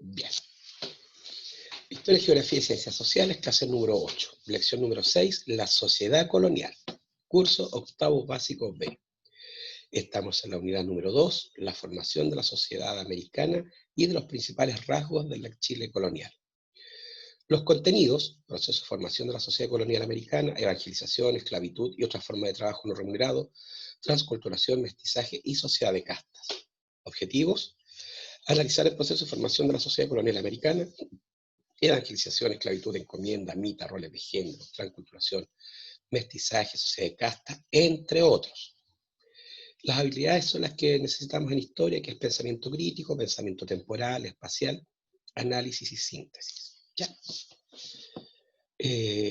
Bien. Historia, Geografía y Ciencias Sociales, clase número 8. Lección número 6, la sociedad colonial. Curso octavo básico B. Estamos en la unidad número 2, la formación de la sociedad americana y de los principales rasgos de la Chile colonial. Los contenidos: proceso de formación de la sociedad colonial americana, evangelización, esclavitud y otras formas de trabajo no remunerado, transculturación, mestizaje y sociedad de castas. Objetivos: analizar el proceso de formación de la sociedad colonial americana, evangelización, esclavitud, encomienda, mita, roles de género, transculturación, mestizaje, sociedad de casta, entre otros. Las habilidades son las que necesitamos en historia, que es pensamiento crítico, pensamiento temporal, espacial, análisis y síntesis. ¿Ya?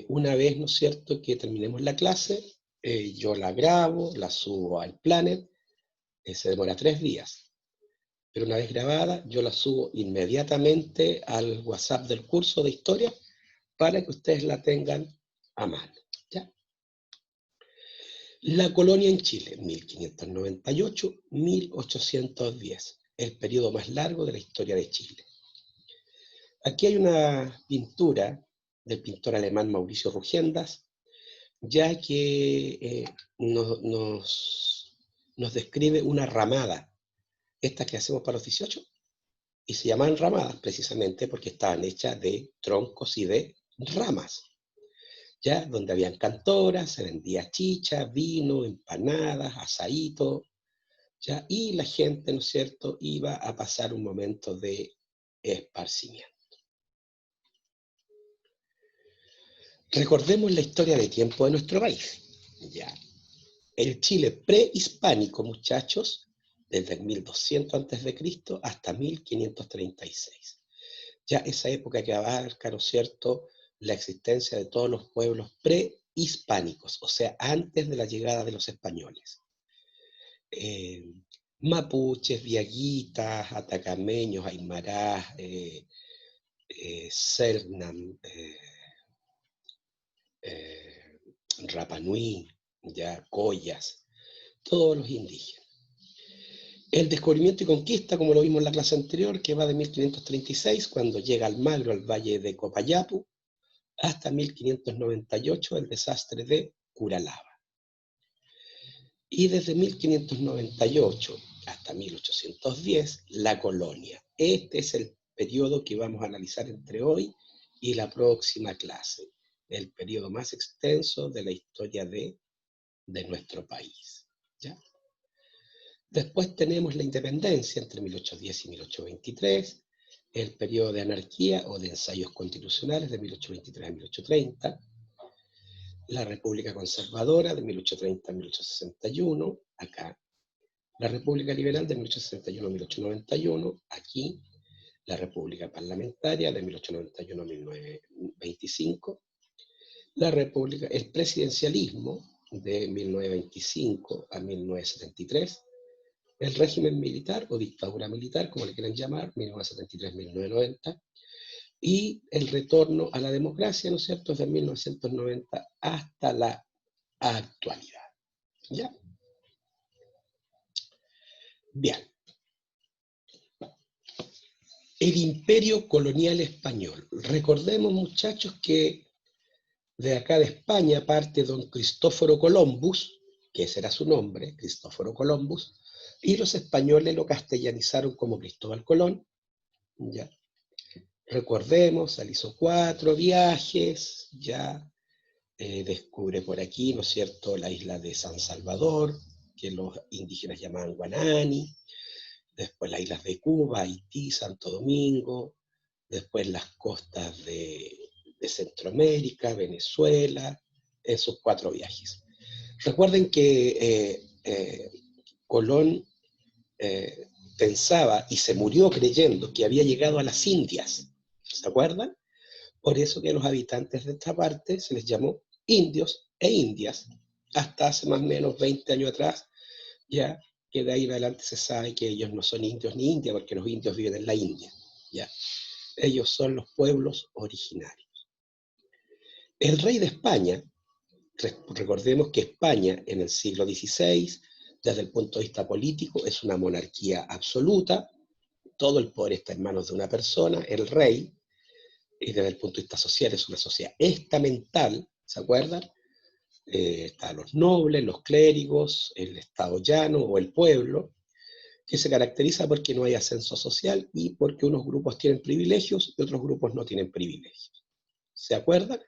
Una vez, ¿no es cierto?, que terminemos la clase, yo la grabo, la subo al Planner, se demora 3 días. Pero una vez grabada, yo la subo inmediatamente al WhatsApp del curso de historia para que ustedes la tengan a mano. ¿Ya? La colonia en Chile, 1598-1810, el periodo más largo de la historia de Chile. Aquí hay una pintura del pintor alemán Mauricio Rugendas, ya que nos describe una ramada, estas que hacemos para los 18, y se llaman ramadas precisamente porque estaban hechas de troncos y de ramas, ¿ya? Donde habían cantoras, se vendía chicha, vino, empanadas, asaíto, ¿ya? Y la gente, ¿no es cierto?, iba a pasar un momento de esparcimiento. Recordemos la historia de tiempo de nuestro país, ¿ya? El Chile prehispánico, muchachos, desde el 1200 a.C. hasta 1536. Ya esa época que abarca, ¿no es cierto?, la existencia de todos los pueblos prehispánicos, o sea, antes de la llegada de los españoles. Mapuches, diaguitas, atacameños, aymarás, Selknam, Rapa Nui, ya, Collas, todos los indígenas. El descubrimiento y conquista, como lo vimos en la clase anterior, que va de 1536, cuando llega Almagro al valle de Copayapu, hasta 1598, el desastre de Curalaba. Y desde 1598 hasta 1810, la colonia. Este es el periodo que vamos a analizar entre hoy y la próxima clase, el periodo más extenso de la historia de nuestro país. ¿Ya? Después tenemos la independencia entre 1810 y 1823, el periodo de anarquía o de ensayos constitucionales de 1823 a 1830, la República Conservadora de 1830 a 1861, acá, la República Liberal de 1861 a 1891, aquí, la República Parlamentaria de 1891 a 1925, el presidencialismo de 1925 a 1973, el régimen militar o dictadura militar, como le quieran llamar, 1973-1990, y el retorno a la democracia, ¿no es cierto?, desde 1990 hasta la actualidad. ¿Ya? Bien. El imperio colonial español. Recordemos, muchachos, que de acá de España parte don Cristóforo Columbus, que ese era su nombre, Cristóforo Columbus, y los españoles lo castellanizaron como Cristóbal Colón. ¿Ya? Recordemos, él hizo 4 viajes, ya descubre por aquí, ¿no es cierto?, la isla de San Salvador, que los indígenas llamaban Guanani, después las islas de Cuba, Haití, Santo Domingo, después las costas de Centroamérica, Venezuela, en sus 4 viajes. Recuerden que Colón pensaba y se murió creyendo que había llegado a las Indias, ¿se acuerdan? Por eso que a los habitantes de esta parte se les llamó indios e indias, hasta hace más o menos 20 años atrás, ya que de ahí en adelante se sabe que ellos no son indios ni indias, porque los indios viven en la India, ya. Ellos son los pueblos originarios. El rey de España, recordemos que España en el siglo XVI, desde el punto de vista político, es una monarquía absoluta, todo el poder está en manos de una persona, el rey, y desde el punto de vista social es una sociedad estamental, ¿se acuerdan? Están los nobles, los clérigos, el estado llano o el pueblo, que se caracteriza porque no hay ascenso social y porque unos grupos tienen privilegios y otros grupos no tienen privilegios. ¿Se acuerdan?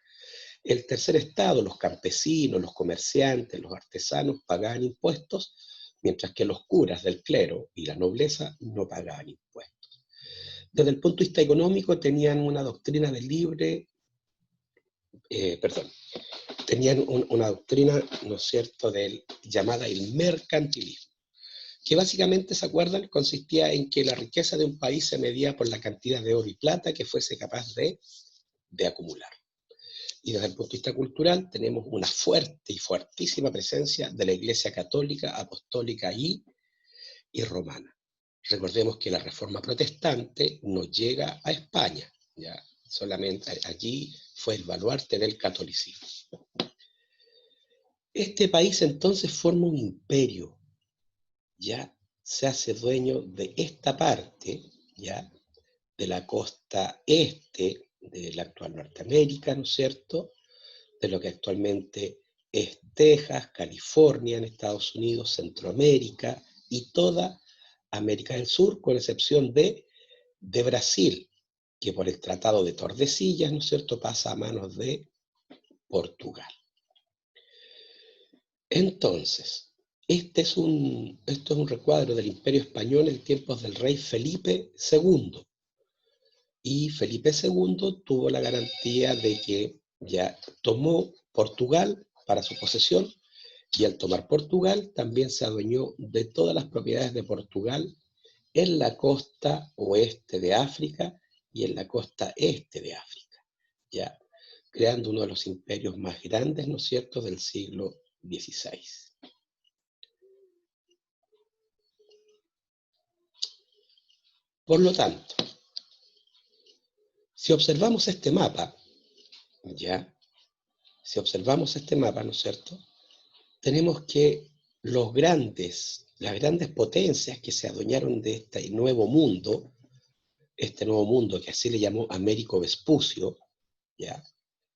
El tercer estado, los campesinos, los comerciantes, los artesanos pagaban impuestos, mientras que los curas del clero y la nobleza no pagaban impuestos. Desde el punto de vista económico tenían una doctrina de libre, tenían una doctrina, ¿no es cierto?, llamada el mercantilismo, que básicamente, ¿se acuerdan?, consistía en que la riqueza de un país se medía por la cantidad de oro y plata que fuese capaz de acumular. Y desde el punto de vista cultural tenemos una fuerte y fuertísima presencia de la Iglesia católica, apostólica y romana. Recordemos que la Reforma Protestante no llega a España, ¿ya? Solamente allí fue el baluarte del catolicismo. Este país entonces forma un imperio, ya se hace dueño de esta parte, ya de la costa este de la actual Norteamérica, ¿no es cierto?, de lo que actualmente es Texas, California en Estados Unidos, Centroamérica y toda América del Sur, con excepción de Brasil, que por el Tratado de Tordesillas, ¿no es cierto?, pasa a manos de Portugal. Entonces, esto es un recuadro del Imperio Español en tiempos del rey Felipe II. Y Felipe II tuvo la garantía de que ya tomó Portugal para su posesión, y al tomar Portugal también se adueñó de todas las propiedades de Portugal en la costa oeste de África y en la costa este de África, ya creando uno de los imperios más grandes, ¿no es cierto?, del siglo XVI. Por lo tanto, si observamos este mapa, ¿no es cierto?, tenemos que las grandes potencias que se adueñaron de este nuevo mundo que así le llamó Américo Vespucio, ¿ya?,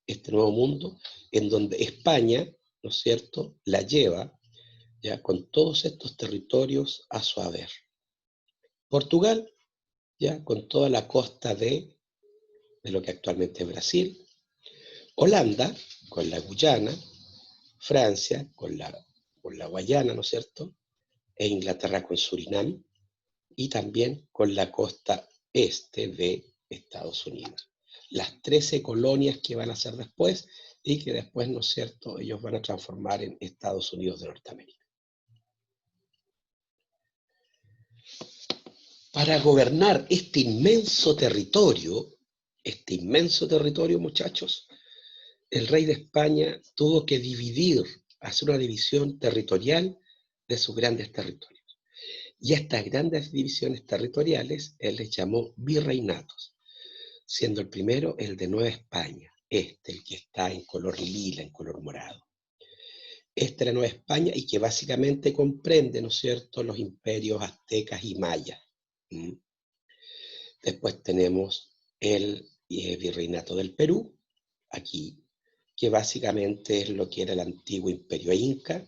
este nuevo mundo, en donde España, ¿no es cierto?, la lleva, ya, con todos estos territorios a su haber. Portugal, ya, con toda la costa de lo que actualmente es Brasil. Holanda, con la Guyana. Francia, con la Guayana, ¿no es cierto?, e Inglaterra con Surinam, y también con la costa este de Estados Unidos. Las 13 colonias que van a ser después y que después, ¿no es cierto?, ellos van a transformar en Estados Unidos de Norteamérica. Para gobernar este inmenso territorio, muchachos, el rey de España tuvo que hacer una división territorial de sus grandes territorios. Y a estas grandes divisiones territoriales él les llamó virreinatos, siendo el primero el de Nueva España, el que está en color lila, en color morado. Esta es la Nueva España y que básicamente comprende, ¿no es cierto?, los imperios aztecas y mayas. Después tenemos el virreinato del Perú, aquí, que básicamente es lo que era el antiguo imperio inca.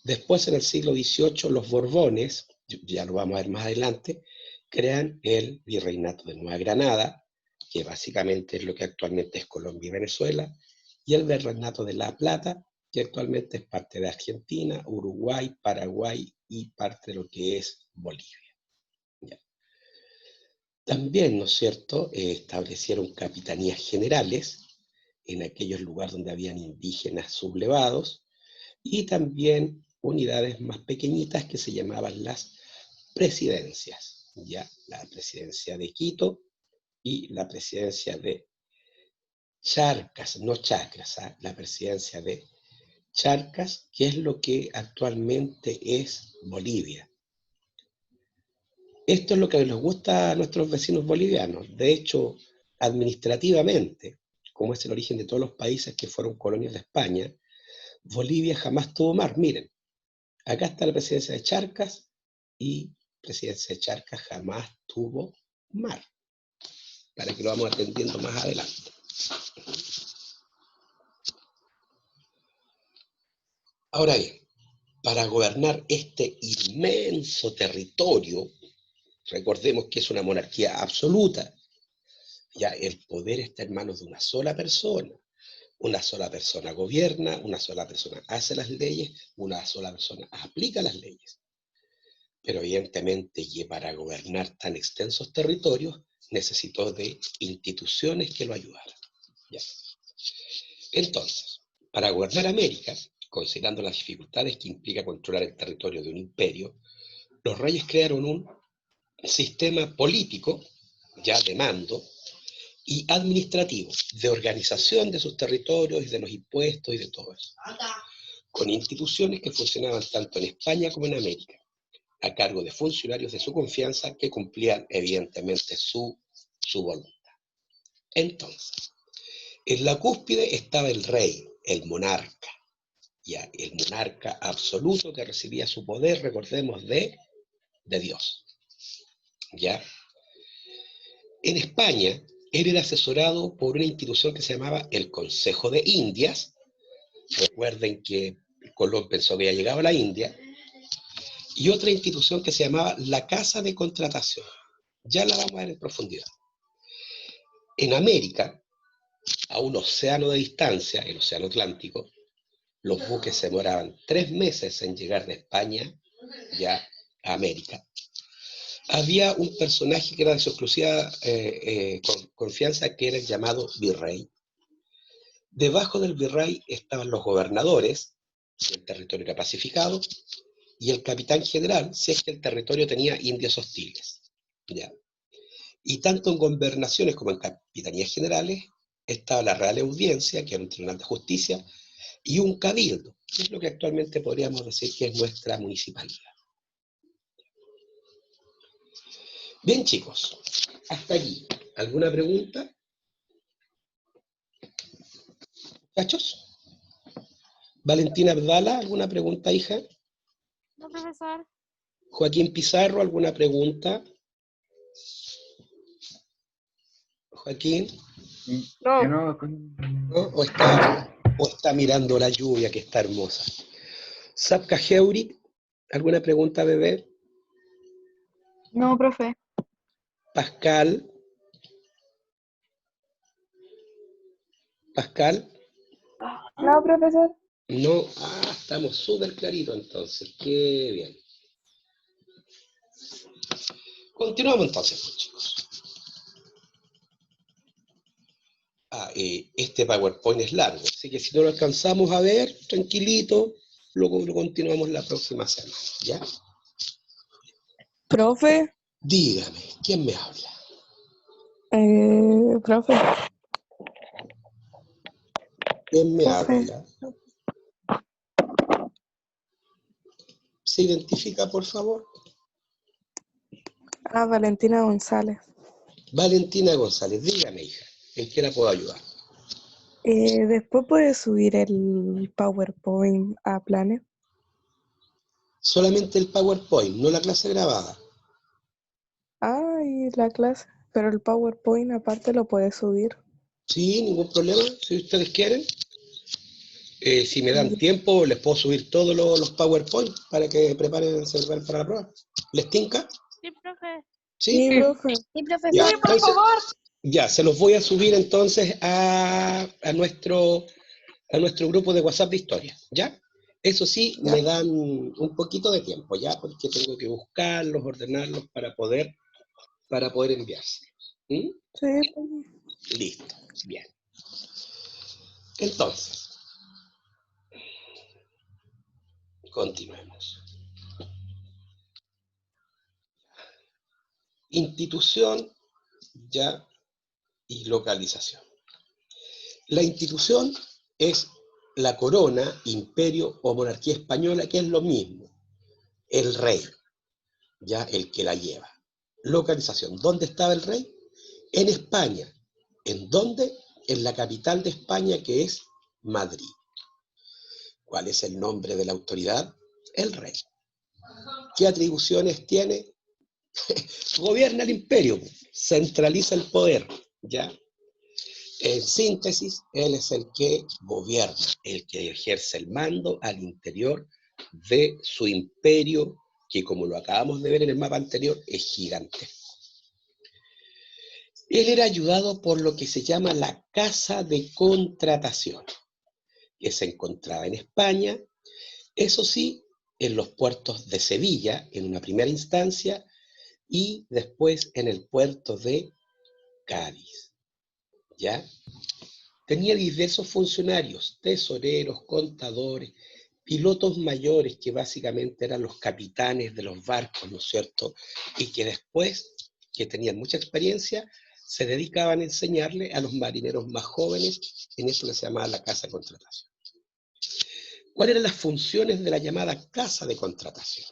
Después, en el siglo XVIII, los Borbones, ya lo vamos a ver más adelante, crean el virreinato de Nueva Granada, que básicamente es lo que actualmente es Colombia y Venezuela, y el virreinato de La Plata, que actualmente es parte de Argentina, Uruguay, Paraguay y parte de lo que es Bolivia. Ya. También, ¿no es cierto?, establecieron capitanías generales en aquellos lugares donde habían indígenas sublevados, y también unidades más pequeñitas que se llamaban las presidencias, ya la presidencia de Quito y la presidencia de Charcas, no Chacras, la presidencia de Charcas, que es lo que actualmente es Bolivia. Esto es lo que les gusta a nuestros vecinos bolivianos. De hecho, administrativamente, como es el origen de todos los países que fueron colonias de España, Bolivia jamás tuvo mar. Miren, acá está la presidencia de Charcas y presidencia de Charcas jamás tuvo mar, para que lo vamos atendiendo más adelante. Ahora bien, para gobernar este inmenso territorio, recordemos que es una monarquía absoluta, ya el poder está en manos de una sola persona gobierna, una sola persona hace las leyes, una sola persona aplica las leyes. Pero evidentemente, y para gobernar tan extensos territorios, necesitó de instituciones que lo ayudaran. ¿Ya? Entonces, para gobernar América, considerando las dificultades que implica controlar el territorio de un imperio, los reyes crearon un sistema político, ya de mando, y administrativo, de organización de sus territorios y de los impuestos y de todo eso, con instituciones que funcionaban tanto en España como en América, a cargo de funcionarios de su confianza que cumplían evidentemente su voluntad. Entonces, en la cúspide estaba el rey, el monarca, ya, el monarca absoluto que recibía su poder, recordemos, de Dios. ¿Ya? En España, él era asesorado por una institución que se llamaba el Consejo de Indias. Recuerden que Colón pensó que había llegado a la India. Y otra institución que se llamaba la Casa de Contratación. Ya la vamos a ver en profundidad. En América, a un océano de distancia, el Océano Atlántico, los buques se demoraban 3 meses en llegar de España ya a América. Había un personaje que era de su exclusiva confianza, que era el llamado virrey. Debajo del virrey estaban los gobernadores, si el territorio era pacificado, y el capitán general, si es que el territorio tenía indios hostiles. ¿Ya? Y tanto en gobernaciones como en capitanías generales estaba la Real Audiencia, que era un tribunal de justicia, y un cabildo, que es lo que actualmente podríamos decir que es nuestra municipalidad. Bien, chicos, hasta aquí. ¿Alguna pregunta? ¿Cachos? Valentina Abdala, ¿alguna pregunta, hija? No, profesor. Joaquín Pizarro, ¿alguna pregunta? Joaquín. No. ¿No? ¿O está mirando la lluvia, que está hermosa? Sapka Heuri, ¿alguna pregunta, bebé? No, profe. Pascal. Pascal. No, profesor. No, estamos súper claritos entonces, qué bien. Continuamos entonces, pues, chicos. Este PowerPoint es largo, así que si no lo alcanzamos a ver, tranquilito, luego lo continuamos la próxima semana, ¿ya? Profe, Dígame, ¿quién me habla? profe, ¿Quién me profe. habla? ¿Se identifica, por favor? Valentina González. Valentina González, dígame, hija, ¿en qué la puedo ayudar? Después puede subir el PowerPoint a Planet. Solamente el PowerPoint, no la clase grabada. Y la clase, pero el PowerPoint aparte lo puede subir. Sí, ningún problema, si ustedes quieren. Si me dan tiempo, les puedo subir todos los PowerPoint para que preparen para la prueba. ¿Les tinca? Sí, profe. ¿Sí? Sí, profe. Sí, profesor. Ya, Sí, por entonces, favor. ya, se los voy a subir entonces a nuestro grupo de WhatsApp de historia, ¿ya? Eso sí, Ya. me dan un poquito de tiempo, ¿ya? Porque tengo que buscarlos, ordenarlos para poder enviárselos. ¿Mm? Sí, Listo, bien. Entonces, continuemos. Institución, ya, y localización. La institución es la corona, imperio o monarquía española, que es lo mismo. El rey, ya, el que la lleva. Localización. ¿Dónde estaba el rey? En España. ¿En dónde? En la capital de España, que es Madrid. ¿Cuál es el nombre de la autoridad? El rey. ¿Qué atribuciones tiene? Gobierna el imperio, centraliza el poder, ¿ya? En síntesis, él es el que gobierna, el que ejerce el mando al interior de su imperio, que como lo acabamos de ver en el mapa anterior, es gigante. Él era ayudado por lo que se llama la Casa de Contratación, que se encontraba en España, eso sí, en los puertos de Sevilla, en una primera instancia, y después en el puerto de Cádiz, ¿ya? Tenía diversos funcionarios, tesoreros, contadores, pilotos mayores que básicamente eran los capitanes de los barcos, ¿no es cierto? Y que después, que tenían mucha experiencia, se dedicaban a enseñarle a los marineros más jóvenes en eso que se llamaba la casa de contratación. ¿Cuáles eran las funciones de la llamada casa de contratación?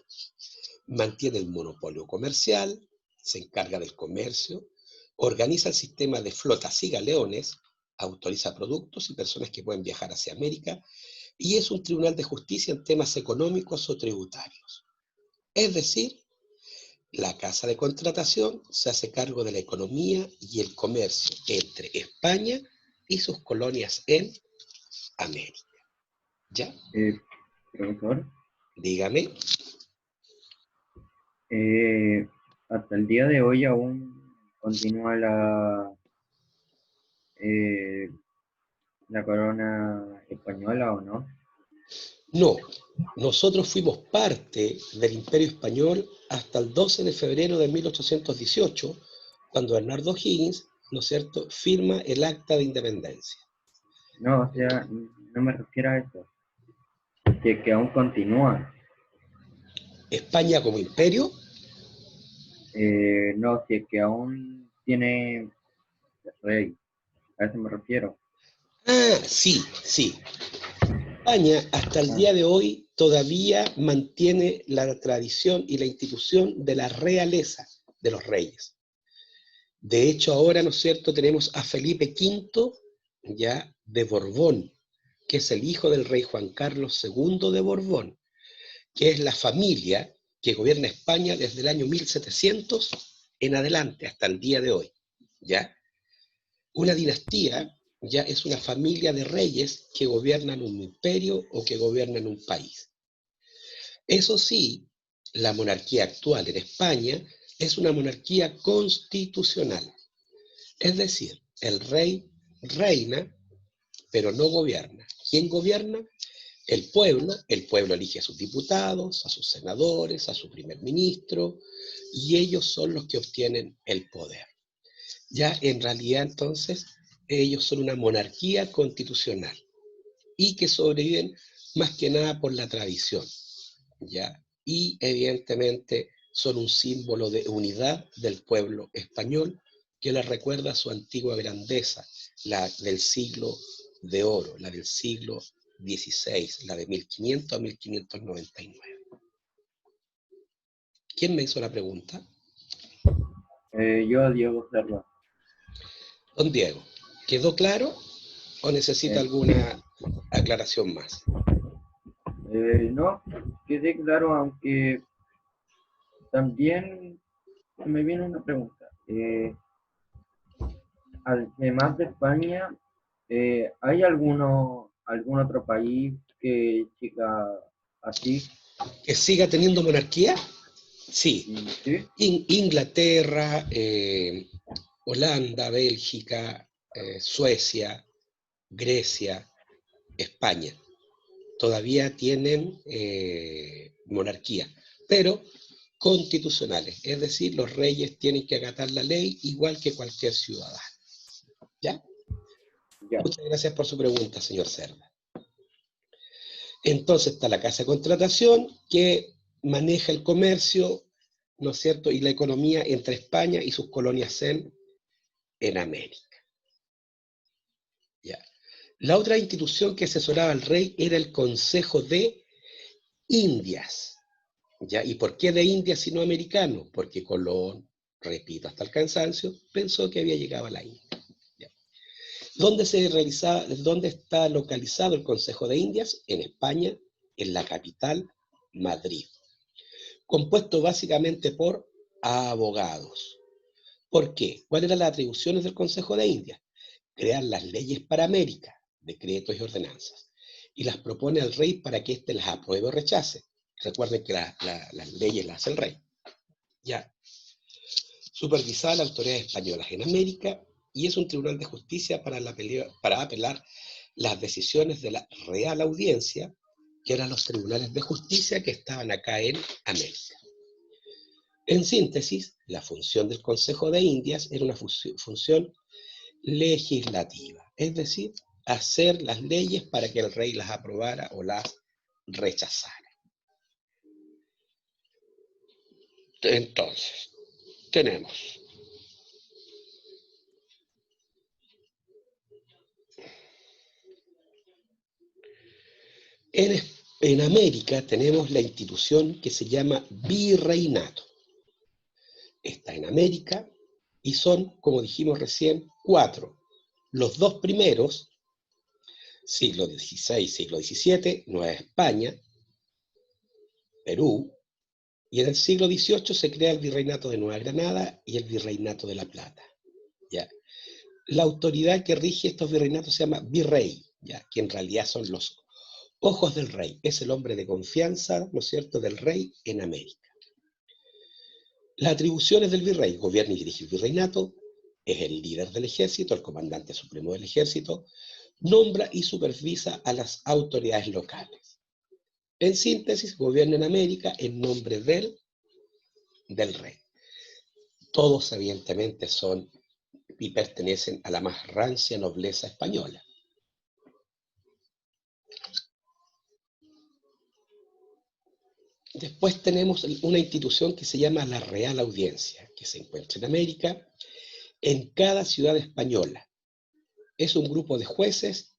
Mantiene el monopolio comercial, se encarga del comercio, organiza el sistema de flotas y galeones, autoriza productos y personas que pueden viajar hacia América, y es un tribunal de justicia en temas económicos o tributarios. Es decir, la casa de contratación se hace cargo de la economía y el comercio entre España y sus colonias en América. ¿Ya? Profesor, Dígame. hasta el día de hoy aún continúa la corona española, ¿o no? No, nosotros fuimos parte del Imperio Español hasta el 12 de febrero de 1818, cuando Bernardo O'Higgins, ¿no es cierto?, firma el Acta de Independencia. No, o sea, no me refiero a eso, que aún continúa. España como imperio, No, que aún tiene rey, a eso me refiero. sí, sí. España hasta el Ah, día de hoy todavía mantiene la tradición y la institución de la realeza de los reyes. De hecho, ahora, ¿no es cierto?, tenemos a Felipe V, ya, de Borbón, que es el hijo del rey Juan Carlos II de Borbón, que es la familia que gobierna España desde el año 1700 en adelante, hasta el día de hoy, ¿ya? Una dinastía ya es una familia de reyes que gobiernan un imperio o que gobiernan un país. Eso sí, la monarquía actual en España es una monarquía constitucional. Es decir, el rey reina, pero no gobierna. ¿Quién gobierna? El pueblo elige a sus diputados, a sus senadores, a su primer ministro, y ellos son los que obtienen el poder. Ya en realidad entonces ellos son una monarquía constitucional y que sobreviven más que nada por la tradición, ¿ya? Y evidentemente son un símbolo de unidad del pueblo español que les recuerda su antigua grandeza, la del siglo de oro, la del siglo XVI, la de 1500 a 1599. ¿Quién me hizo la pregunta? yo, Diego Cerda. Don Diego, ¿quedó claro o necesita Sí. alguna aclaración más? No, quedé claro, aunque también me viene una pregunta. Además de España, ¿hay algún otro país que siga así? ¿Que siga teniendo monarquía? Sí. ¿Sí? Inglaterra, Holanda, Bélgica, Suecia, Grecia, España, todavía tienen monarquía, pero constitucionales, es decir, los reyes tienen que acatar la ley igual que cualquier ciudadano. ¿Ya? Ya. Muchas gracias por su pregunta, señor Cerda. Entonces está la Casa de Contratación, que maneja el comercio, ¿no es cierto?, y la economía entre España y sus colonias en América. ¿Ya? La otra institución que asesoraba al rey era el Consejo de Indias. ¿Ya? ¿Y por qué de Indias y no americano? Porque Colón, repito hasta el cansancio, pensó que había llegado a la India. ¿Ya? ¿Dónde está localizado el Consejo de Indias? En España, en la capital, Madrid. Compuesto básicamente por abogados. ¿Por qué? ¿Cuáles eran las atribuciones del Consejo de Indias? Crear las leyes para América, decretos y ordenanzas, y las propone al rey para que éste las apruebe o rechace. Recuerden que las leyes las hace el rey. Ya. Supervisaba las autoridades españolas en América y es un tribunal de justicia para apelar las decisiones de la Real Audiencia, que eran los tribunales de justicia que estaban acá en América. En síntesis, la función del Consejo de Indias era una función legislativa, es decir, hacer las leyes para que el rey las aprobara o las rechazara. Entonces, tenemos en América tenemos la institución que se llama virreinato. Está en América y son, como dijimos recién, 4. Los 2 primeros, siglo XVI, siglo XVII, Nueva España, Perú, y en el siglo XVIII se crea el Virreinato de Nueva Granada y el Virreinato de La Plata. ¿Ya? La autoridad que rige estos virreinatos se llama virrey, ¿ya? Que en realidad son los ojos del rey, es el hombre de confianza, ¿no es cierto?, del rey en América. Las atribuciones del virrey: gobierna y dirige el virreinato, es el líder del ejército, el comandante supremo del ejército, nombra y supervisa a las autoridades locales. En síntesis, gobierna en América en nombre del rey. Todos evidentemente son y pertenecen a la más rancia nobleza española. Después tenemos una institución que se llama la Real Audiencia, que se encuentra en América, en cada ciudad española. Es un grupo de jueces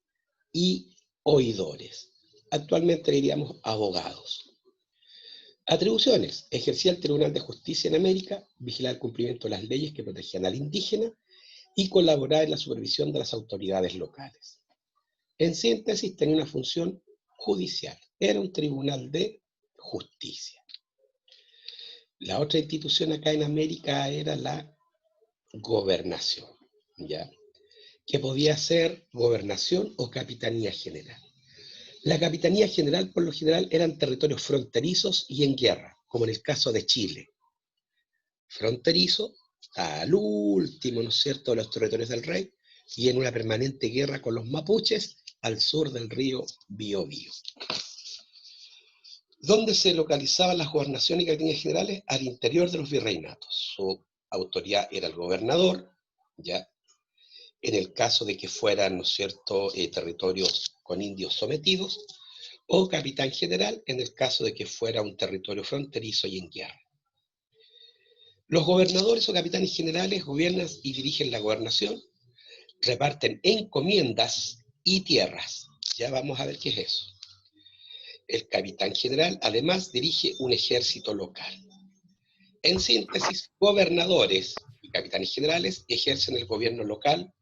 y oidores. Actualmente diríamos abogados. Atribuciones: ejercía el Tribunal de Justicia en América, vigilar el cumplimiento de las leyes que protegían al indígena y colaborar en la supervisión de las autoridades locales. En síntesis, tenía una función judicial. Era un tribunal de justicia. La otra institución acá en América era la gobernación, ¿ya? Que podía ser gobernación o capitanía general. La capitanía general, por lo general, eran territorios fronterizos y en guerra, como en el caso de Chile. Fronterizo, al último, ¿no es cierto?, de los territorios del rey, y en una permanente guerra con los mapuches al sur del río Biobío. ¿Dónde se localizaban las gobernaciones y capitanías generales? Al interior de los virreinatos. Su autoridad era el gobernador, ¿ya? En el caso de que fueran, ¿no es cierto?, territorios con indios sometidos, o capitán general en el caso de que fuera un territorio fronterizo y en guerra. Los gobernadores o capitanes generales gobiernan y dirigen la gobernación, reparten encomiendas y tierras. Ya vamos a ver qué es eso. El capitán general además dirige un ejército local. En síntesis, gobernadores y capitanes generales ejercen el gobierno local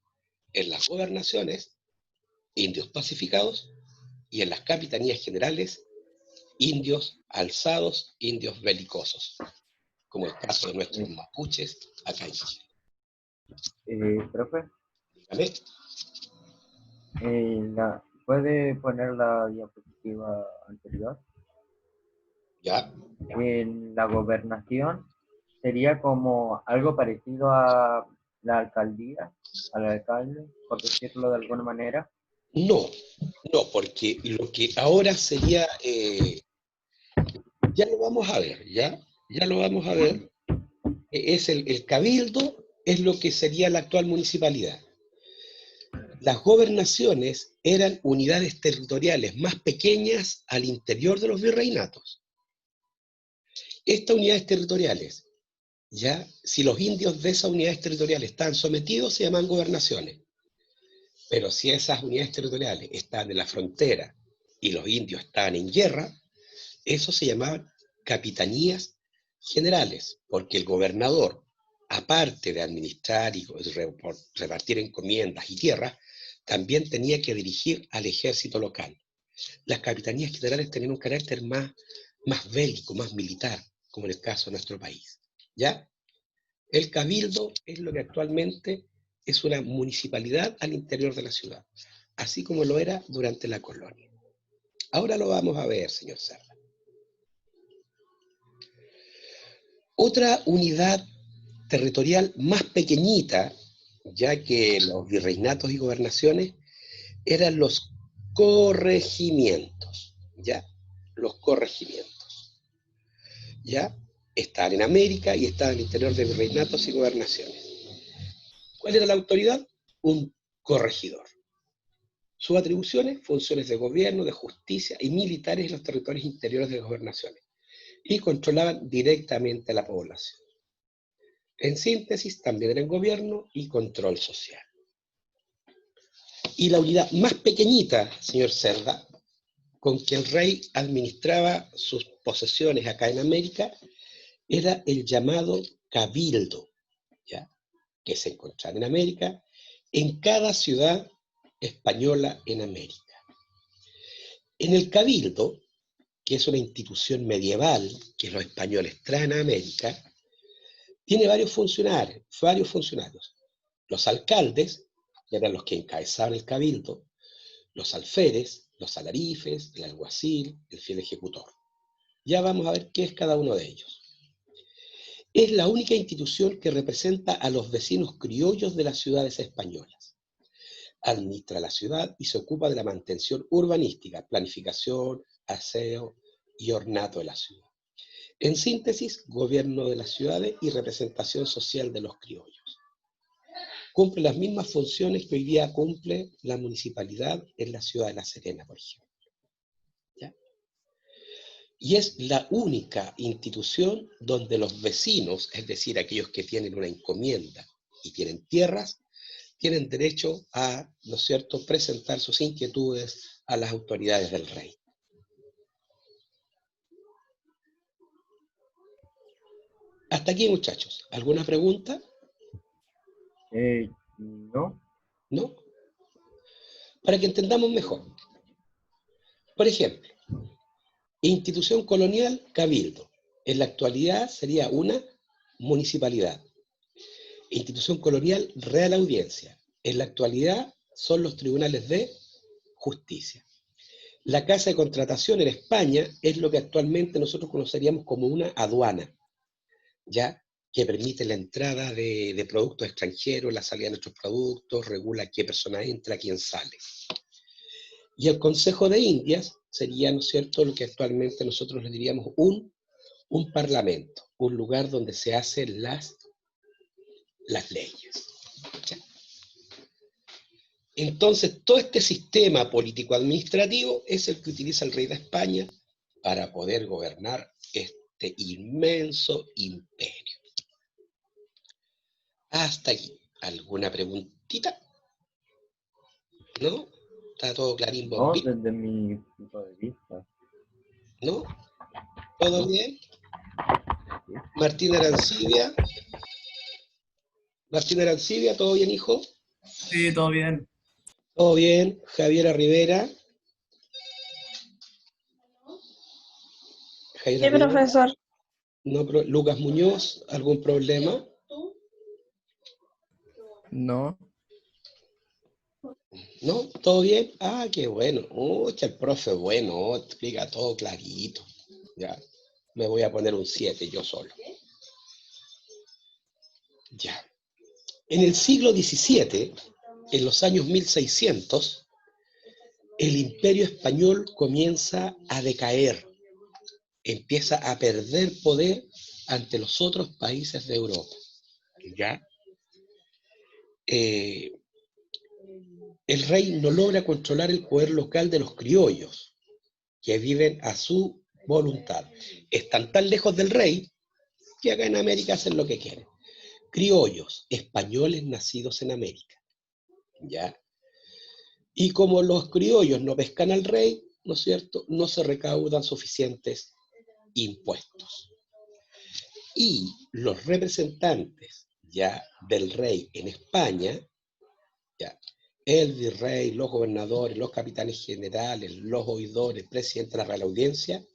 en las gobernaciones, indios pacificados, y en las capitanías generales, indios alzados, indios belicosos, como el caso de nuestros mapuches acá en Chile. Profe, ¿Vale? ¿puede poner la diapositiva anterior? ¿Ya? En la gobernación sería como algo parecido a la alcaldía, al alcalde, por decirlo de alguna manera. No, porque lo que ahora sería, ya lo vamos a ver, ya lo vamos a ver, es el cabildo, es lo que sería la actual municipalidad. Las gobernaciones eran unidades territoriales más pequeñas al interior de los virreinatos. Estas unidades territoriales, ya, si los indios de esas unidades territoriales están sometidos, se llaman gobernaciones. Pero si esas unidades territoriales están en la frontera y los indios están en guerra, eso se llamaban capitanías generales, porque el gobernador, aparte de administrar y repartir encomiendas y tierras, también tenía que dirigir al ejército local. Las capitanías generales tenían un carácter más bélico, más militar, como en el caso de nuestro país. ¿Ya? El cabildo es lo que actualmente es una municipalidad al interior de la ciudad, así como lo era durante la colonia. Ahora lo vamos a ver, señor Cerda. Otra unidad territorial más pequeñita, ya que los virreinatos y gobernaciones, eran los corregimientos, ¿ya? Los corregimientos, ¿ya? Estaban en América y estaban en el interior de virreinatos y gobernaciones. ¿Cuál era la autoridad? Un corregidor. Sus atribuciones, funciones de gobierno, de justicia y militares en los territorios interiores de las gobernaciones, y controlaban directamente a la población. En síntesis, también eran gobierno y control social. Y la unidad más pequeñita, señor Cerda, con que el rey administraba sus posesiones acá en América, era el llamado cabildo, ¿ya? Que se encontraba en América, en cada ciudad española en América. En el cabildo, que es una institución medieval que los españoles traen a América, tiene varios funcionarios. Los alcaldes, que eran los que encabezaban el cabildo, los alférez, los alarifes, el alguacil, el fiel ejecutor. Ya vamos a ver qué es cada uno de ellos. Es la única institución que representa a los vecinos criollos de las ciudades españolas. Administra la ciudad y se ocupa de la mantención urbanística, planificación, aseo y ornato de la ciudad. En síntesis, gobierno de las ciudades y representación social de los criollos. Cumple las mismas funciones que hoy día cumple la municipalidad en la ciudad de La Serena, por ejemplo. ¿Ya? Y es la única institución donde los vecinos, es decir, aquellos que tienen una encomienda y tienen tierras, tienen derecho a, ¿no es cierto?, presentar sus inquietudes a las autoridades del rey. Hasta aquí, muchachos. ¿Alguna pregunta? No. ¿No? Para que entendamos mejor. Por ejemplo, institución colonial, cabildo. En la actualidad sería una municipalidad. Institución colonial, Real Audiencia. En la actualidad son los tribunales de justicia. La casa de contratación en España es lo que actualmente nosotros conoceríamos como una aduana, ¿ya? Que permite la entrada de productos extranjeros, la salida de nuestros productos, regula qué persona entra, quién sale. Y el Consejo de Indias sería, ¿no es cierto?, lo que actualmente nosotros le diríamos un parlamento, un lugar donde se hacen las leyes. ¿Ya? Entonces, todo este sistema político-administrativo es el que utiliza el rey de España para poder gobernar este inmenso imperio. Hasta aquí. ¿Alguna preguntita? ¿No? ¿Está todo clarín, No, bombín? desde mi punto de vista. ¿No? ¿Todo bien? Martín Arancibia. Martín Arancibia, ¿todo bien, hijo? Sí, todo bien. Todo bien. Javiera Rivera. Sí, profesor. No, Lucas Muñoz, ¿algún problema? No. ¿No? ¿Todo bien? Ah, qué bueno. Que el profe es bueno, explica todo clarito. Ya, me voy a poner un 7 yo solo. Ya. En el siglo XVII, en los años 1600, el imperio español comienza a decaer, empieza a perder poder ante los otros países de Europa. ¿Ya? El rey no logra controlar el poder local de los criollos, que viven a su voluntad. Están tan lejos del rey que acá en América hacen lo que quieren. Criollos, españoles nacidos en América. ¿Ya? Y como los criollos no pescan al rey, ¿no es cierto?, no se recaudan suficientes impuestos. Y los representantes ya del rey en España, ya, el virrey, los gobernadores, los capitanes generales, los oidores, presidente de la Real Audiencia,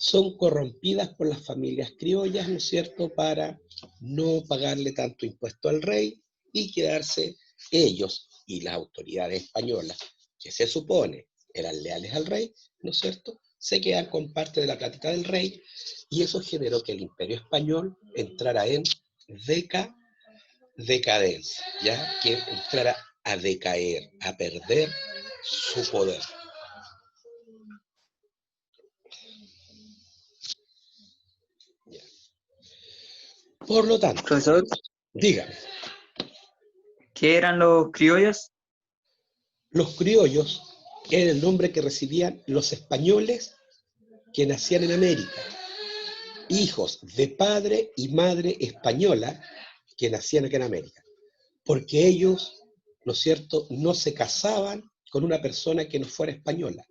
son corrompidas por las familias criollas, ¿no es cierto?, para no pagarle tanto impuesto al rey y quedarse ellos y las autoridades españolas, que se supone eran leales al rey, ¿no es cierto?, se quedan con parte de la platita del rey, y eso generó que el Imperio Español entrara en decadencia, ya que entrara a decaer, a perder su poder. Ya. Por lo tanto, Profesor, dígame, ¿qué eran los criollos? los criollos era el nombre que recibían los españoles que nacían en América, hijos de padre y madre española que nacían acá en América, porque ellos, ¿no es cierto?, no se casaban con una persona que no fuera española,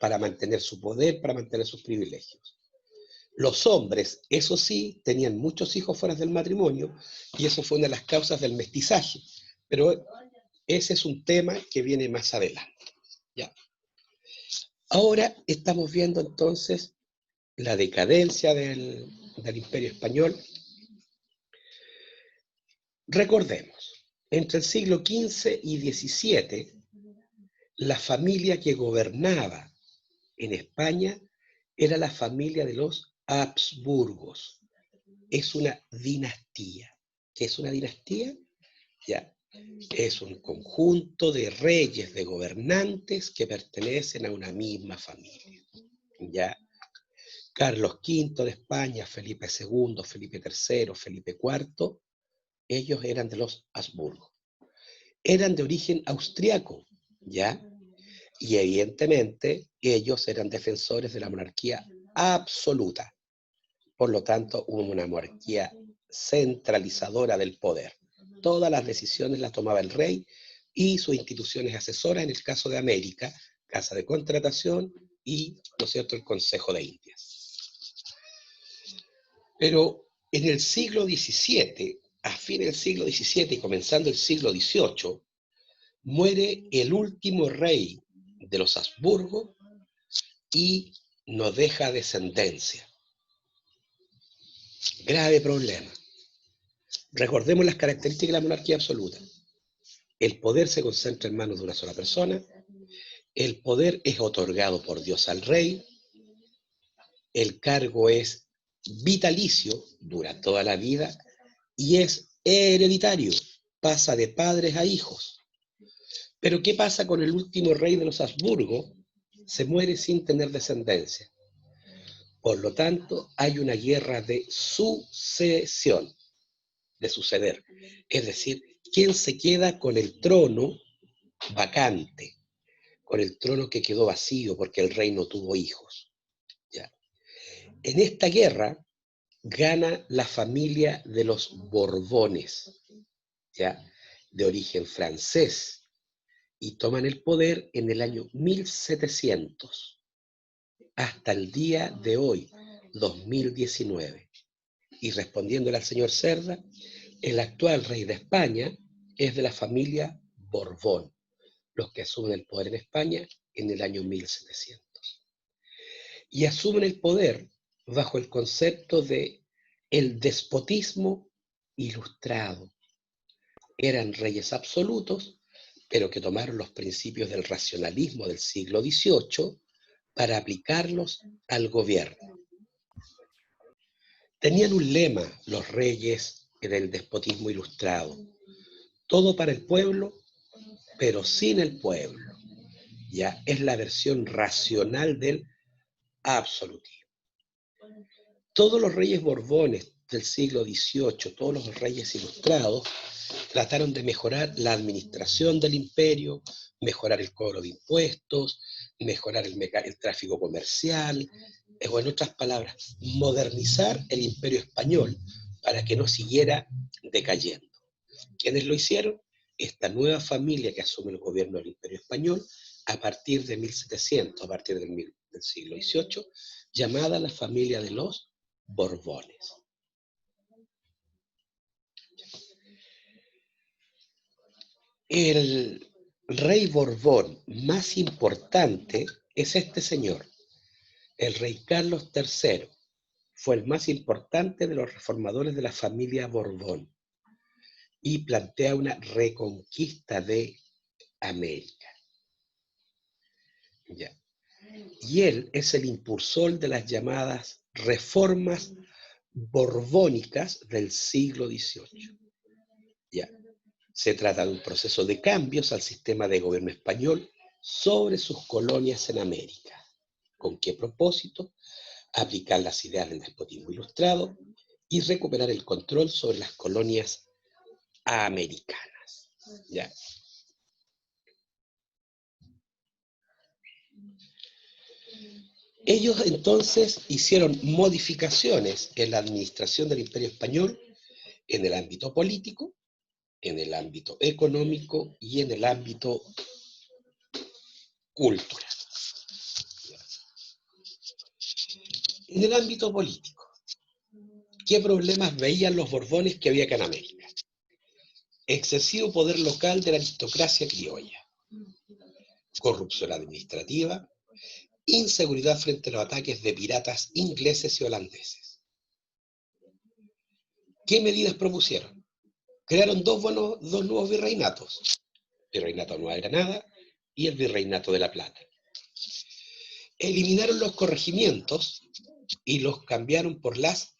para mantener su poder, para mantener sus privilegios. Los hombres, eso sí, tenían muchos hijos fuera del matrimonio, y eso fue una de las causas del mestizaje, pero ese es un tema que viene más adelante. ¿Ya? Ahora estamos viendo entonces la decadencia del Imperio Español. Recordemos, entre el siglo XV y XVII, la familia que gobernaba en España era la familia de los Habsburgos. Es una dinastía. ¿Qué es una dinastía? Ya, es un conjunto de reyes, de gobernantes que pertenecen a una misma familia. Ya, Carlos V de España, Felipe II, Felipe III, Felipe IV, ellos eran de los Habsburgo. Eran de origen austriaco, ¿ya? Y evidentemente ellos eran defensores de la monarquía absoluta. Por lo tanto, hubo una monarquía centralizadora del poder. Todas las decisiones las tomaba el rey y sus instituciones asesoras, en el caso de América, Casa de Contratación y, ¿no es cierto?, el Consejo de Indias. Pero en el siglo XVII, a fines del siglo XVII y comenzando el siglo XVIII, muere el último rey de los Habsburgo y no deja descendencia. Grave problema. Recordemos las características de la monarquía absoluta. El poder se concentra en manos de una sola persona, el poder es otorgado por Dios al rey, el cargo es vitalicio, dura toda la vida, y es hereditario, pasa de padres a hijos. Pero ¿qué pasa con el último rey de los Habsburgo? Se muere sin tener descendencia. Por lo tanto, hay una guerra de sucesión, de suceder. Es decir, ¿quién se queda con el trono vacante? Con el trono que quedó vacío porque el rey no tuvo hijos. ¿Ya? En esta guerra gana la familia de los Borbones, ¿ya?, de origen francés, y toman el poder en el año 1700, hasta el día de hoy, 2019. Y respondiéndole al señor Cerda, el actual rey de España es de la familia Borbón, los que asumen el poder en España en el año 1700. Y asumen el poder bajo el concepto de el despotismo ilustrado. Eran reyes absolutos, pero que tomaron los principios del racionalismo del siglo XVIII para aplicarlos al gobierno. Tenían un lema los reyes del despotismo ilustrado: todo para el pueblo, pero sin el pueblo. Ya es la versión racional del absolutismo. Todos los reyes borbones del siglo XVIII, todos los reyes ilustrados, trataron de mejorar la administración del imperio, mejorar el cobro de impuestos, mejorar el tráfico comercial, o en otras palabras, modernizar el imperio español para que no siguiera decayendo. ¿Quiénes lo hicieron? Esta nueva familia que asume el gobierno del imperio español a partir de 1700, a partir del siglo XVIII, llamada la familia de los Borbones. El rey Borbón más importante es este señor, el rey Carlos III fue el más importante de los reformadores de la familia Borbón y plantea una reconquista de América. Ya. Y él es el impulsor de las llamadas reformas borbónicas del siglo XVIII. Ya. Se trata de un proceso de cambios al sistema de gobierno español sobre sus colonias en América. ¿Con qué propósito? Aplicar las ideas del despotismo ilustrado y recuperar el control sobre las colonias americanas. ¿Ya? Ellos entonces hicieron modificaciones en la administración del Imperio Español en el ámbito político, en el ámbito económico y en el ámbito cultural. En el ámbito político, ¿qué problemas veían los Borbones que había acá en América? Excesivo poder local de la aristocracia criolla, corrupción administrativa, inseguridad frente a los ataques de piratas ingleses y holandeses. ¿Qué medidas propusieron? Crearon dos nuevos virreinatos, el Virreinato de Nueva Granada y el Virreinato de La Plata. Eliminaron los corregimientos y los cambiaron por las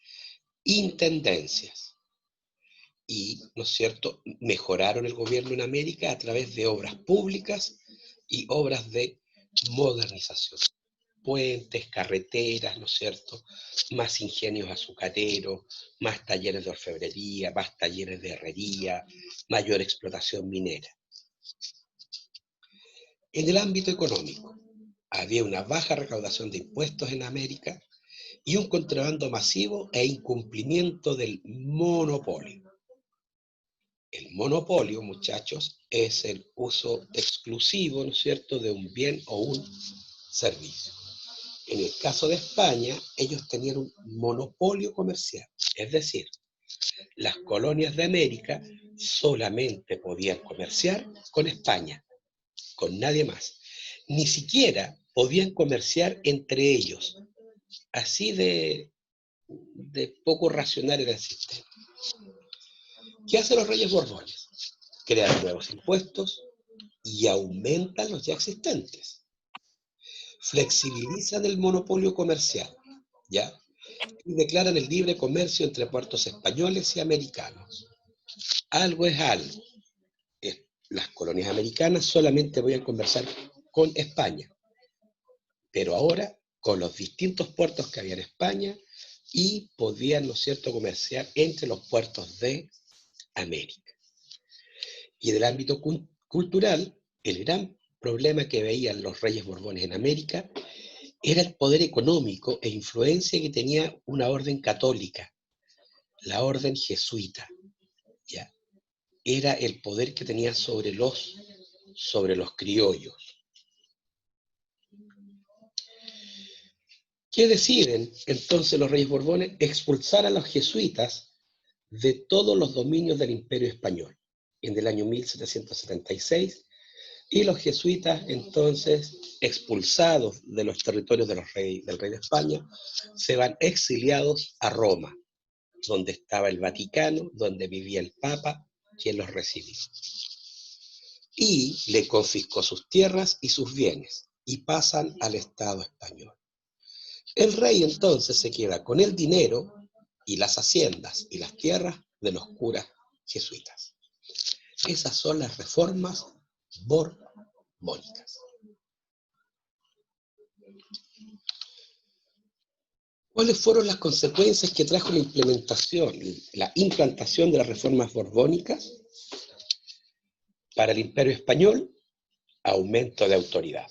intendencias. Y, ¿no es cierto?, mejoraron el gobierno en América a través de obras públicas y obras de modernización. Puentes, carreteras, ¿no es cierto?, más ingenios azucareros, más talleres de orfebrería, más talleres de herrería, mayor explotación minera. En el ámbito económico, había una baja recaudación de impuestos en América y un contrabando masivo e incumplimiento del monopolio. El monopolio, muchachos, es el uso exclusivo, ¿no es cierto?, de un bien o un servicio. En el caso de España, ellos tenían un monopolio comercial, es decir, las colonias de América solamente podían comerciar con España, con nadie más. Ni siquiera podían comerciar entre ellos. Así de poco racional era el sistema. ¿Qué hacen los reyes Borbones? Crean nuevos impuestos y aumentan los ya existentes. Flexibilizan el monopolio comercial, ¿ya? Y declaran el libre comercio entre puertos españoles y americanos. Algo es algo. Las colonias americanas solamente podían conversar con España, pero ahora con los distintos puertos que había en España y podían, ¿no es cierto?, comerciar entre los puertos de América. Y en el ámbito cultural, el gran problema que veían los reyes Borbones en América era el poder económico e influencia que tenía una orden católica, la orden jesuita. ¿Ya? Era el poder que tenía sobre los criollos. ¿Qué deciden entonces los reyes Borbones? Expulsar a los jesuitas de todos los dominios del Imperio Español en el año 1776, y los jesuitas entonces, expulsados de los territorios del rey de España, se van exiliados a Roma, donde estaba el Vaticano, donde vivía el Papa, quien los recibió. Y le confiscó sus tierras y sus bienes, y pasan al Estado español. El rey entonces se queda con el dinero y las haciendas y las tierras de los curas jesuitas. Esas son las reformas borbónicas. ¿Cuáles fueron las consecuencias que trajo la implantación de las reformas borbónicas? Para el Imperio Español, aumento de autoridad,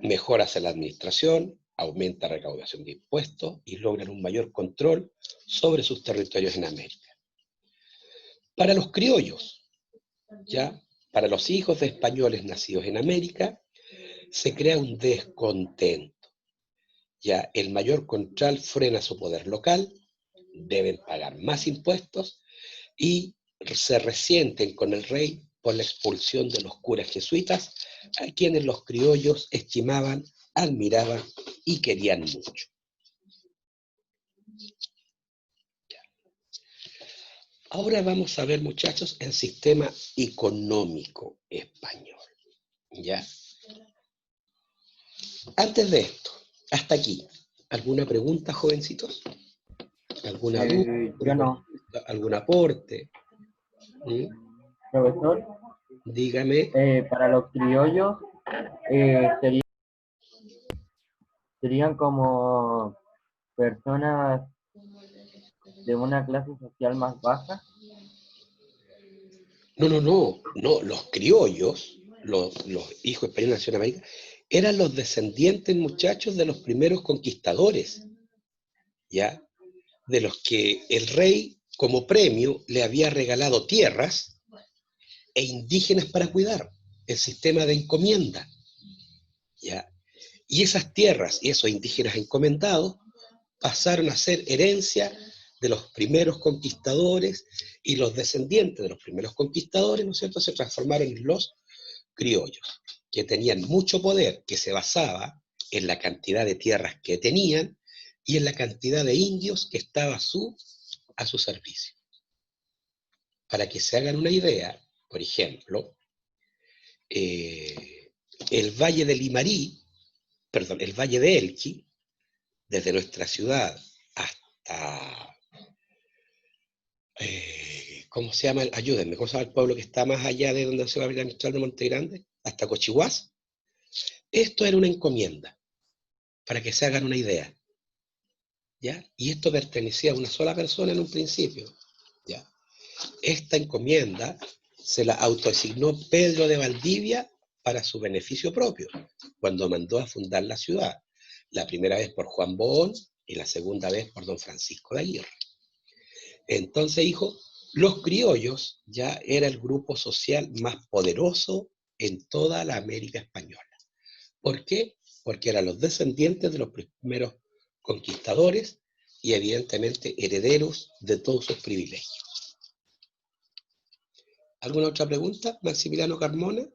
mejoras en la administración, aumenta la recaudación de impuestos y logran un mayor control sobre sus territorios en América. Para los criollos, ¿ya?, para los hijos de españoles nacidos en América, se crea un descontento. Ya el mayor control frena su poder local, deben pagar más impuestos y se resienten con el rey por la expulsión de los curas jesuitas, a quienes los criollos estimaban, admiraban y querían mucho. Ahora vamos a ver, muchachos, el sistema económico español. ¿Ya? Antes de esto, hasta aquí, ¿alguna pregunta, jovencitos? ¿Alguna duda? Yo no. ¿Algún aporte? ¿Mm? Profesor, Dígame. para los criollos, serían como personas de una clase social más baja. No, los criollos, los hijos españoles de Nación América, eran los descendientes, muchachos, de los primeros conquistadores, ¿ya? De los que el rey, como premio, le había regalado tierras e indígenas para cuidar, el sistema de encomienda, ¿ya? Y esas tierras y esos indígenas encomendados pasaron a ser herencia de los primeros conquistadores, y los descendientes de los primeros conquistadores, ¿no es cierto?, se transformaron en los criollos, que tenían mucho poder, que se basaba en la cantidad de tierras que tenían y en la cantidad de indios que estaba a su servicio. Para que se hagan una idea, por ejemplo, el Valle de Limarí, perdón, el Valle de Elqui, desde nuestra ciudad hasta, ¿cómo se llama? Ayúdenme, ¿cómo se llama el pueblo que está más allá de donde se va a abrir la Mistral de Monte Grande? Hasta Cochihuás. Esto era una encomienda, para que se hagan una idea, ¿ya? Y esto pertenecía a una sola persona en un principio, ¿ya? Esta encomienda se la autoasignó Pedro de Valdivia para su beneficio propio, cuando mandó a fundar la ciudad, la primera vez por Juan Bohón y la segunda vez por don Francisco de Aguirre. Entonces, hijo, los criollos ya era el grupo social más poderoso en toda la América española. ¿Por qué? Porque eran los descendientes de los primeros conquistadores y evidentemente herederos de todos sus privilegios. ¿Alguna otra pregunta? Maximiliano Carmona.